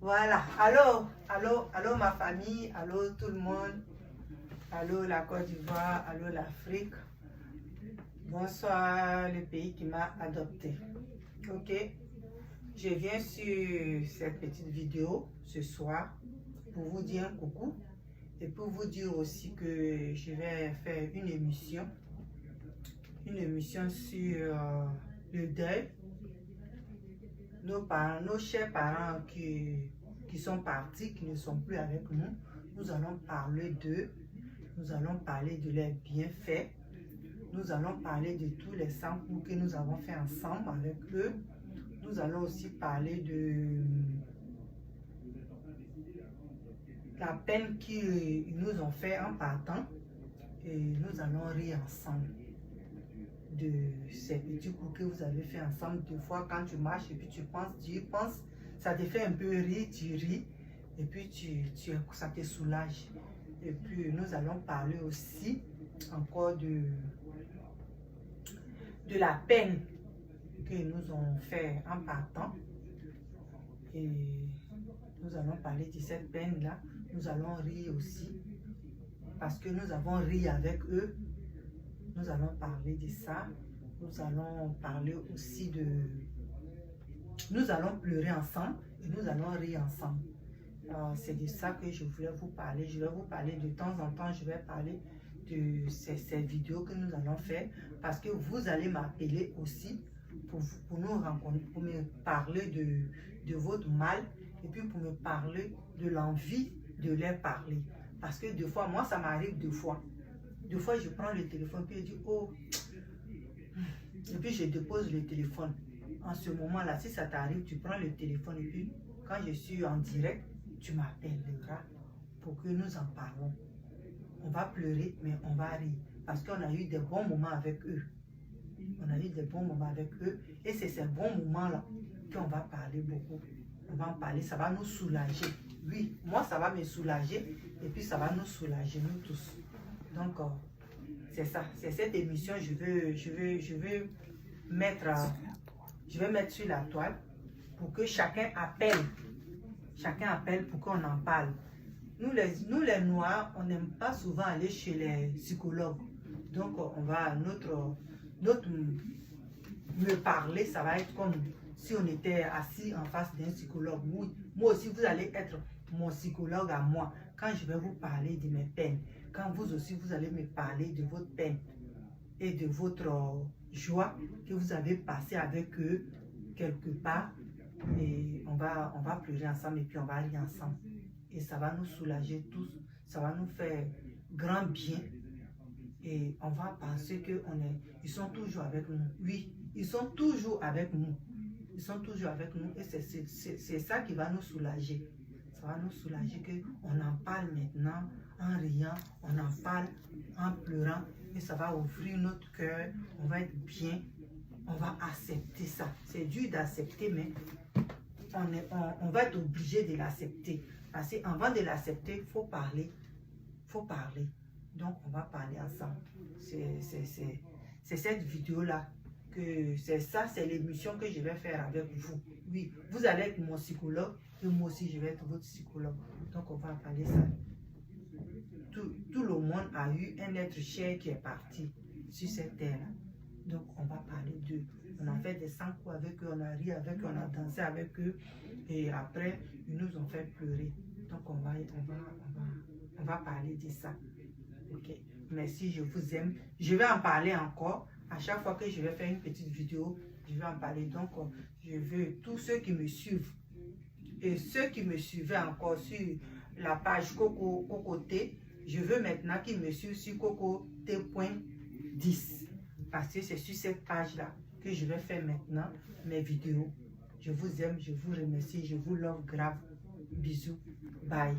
Voilà, allô, allô, allô ma famille, allô tout le monde, allô la Côte d'Ivoire, allô l'Afrique, bonsoir le pays qui m'a adopté. Ok, je viens sur cette petite vidéo ce soir pour vous dire un coucou et pour vous dire aussi que je vais faire une émission sur le deuil. Nos parents, nos chers parents qui sont partis, qui ne sont plus avec nous, nous allons parler d'eux, nous allons parler de leurs bienfaits, nous allons parler de tous les samples que nous avons fait ensemble avec eux, nous allons aussi parler de la peine qu'ils nous ont fait en partant et nous allons rire ensemble de ces petits coups que vous avez fait ensemble. Des fois quand tu marches et puis tu penses, ça te fait un peu rire, tu ris et puis ça te soulage. Et puis nous allons parler aussi encore de la peine qu'ils nous ont fait en partant et nous allons parler de cette peine là. Nous allons rire aussi parce que nous avons ri avec eux. Nous allons parler de ça. Nous allons parler aussi de... Nous allons pleurer ensemble et nous allons rire ensemble. C'est de ça que je voulais vous parler. Je vais vous parler de temps en temps. Je vais parler de ces vidéos que nous allons faire parce que vous allez m'appeler aussi pour nous rencontrer, pour me parler de votre mal et puis pour me parler de l'envie de leur parler. Parce que des fois, moi ça m'arrive deux fois. Des fois, je prends le téléphone puis je dis, oh, et puis je dépose le téléphone. En ce moment-là, si ça t'arrive, tu prends le téléphone et puis quand je suis en direct, tu m'appelleras pour que nous en parlons. On va pleurer, mais on va rire parce qu'on a eu des bons moments avec eux. On a eu des bons moments avec eux et c'est ces bons moments-là qu'on va parler beaucoup. On va en parler, ça va nous soulager. Oui, moi, ça va me soulager et puis ça va nous soulager, nous tous. Donc, c'est ça, c'est cette émission, je vais mettre sur la toile pour que chacun appelle pour qu'on en parle. Nous les Noirs, on n'aime pas souvent aller chez les psychologues. Donc, on va, notre me parler, ça va être comme si on était assis en face d'un psychologue. Oui, moi aussi, vous allez être mon psychologue à moi quand je vais vous parler de mes peines. Quand vous aussi, vous allez me parler de votre peine et de votre joie que vous avez passé avec eux quelque part. Et on va pleurer ensemble et puis on va rire ensemble. Et ça va nous soulager tous. Ça va nous faire grand bien. Et on va penser qu'ils sont toujours avec nous. Oui, ils sont toujours avec nous. Ils sont toujours avec nous. Et c'est ça qui va nous soulager. Ça va nous soulager qu'on en parle maintenant en riant, on en parle en pleurant et ça va ouvrir notre cœur, on va être bien, on va accepter ça. C'est dur d'accepter, mais on va être obligé de l'accepter. Parce qu'avant de l'accepter, il faut parler. Il faut parler. Donc, on va parler ensemble. C'est cette vidéo-là que c'est ça, c'est l'émission que je vais faire avec vous. Oui, vous allez être mon psychologue et moi aussi je vais être votre psychologue. Donc on va parler ça. Tout le monde a eu un être cher qui est parti sur cette terre-là. Donc on va parler d'eux. On a fait des 100 coups avec eux, on a ri avec eux, on a dansé avec eux et après ils nous ont fait pleurer. Donc on va parler de ça. Ok. Merci, je vous aime. Je vais en parler encore. À chaque fois que je vais faire une petite vidéo, je vais en parler. Donc, Je veux tous ceux qui me suivent et ceux qui me suivaient encore sur la page Cocoté, je veux maintenant qu'ils me suivent sur Cocoté.10 parce que c'est sur cette page-là que je vais faire maintenant mes vidéos. Je vous aime, je vous remercie, je vous love grave. Bisous, bye.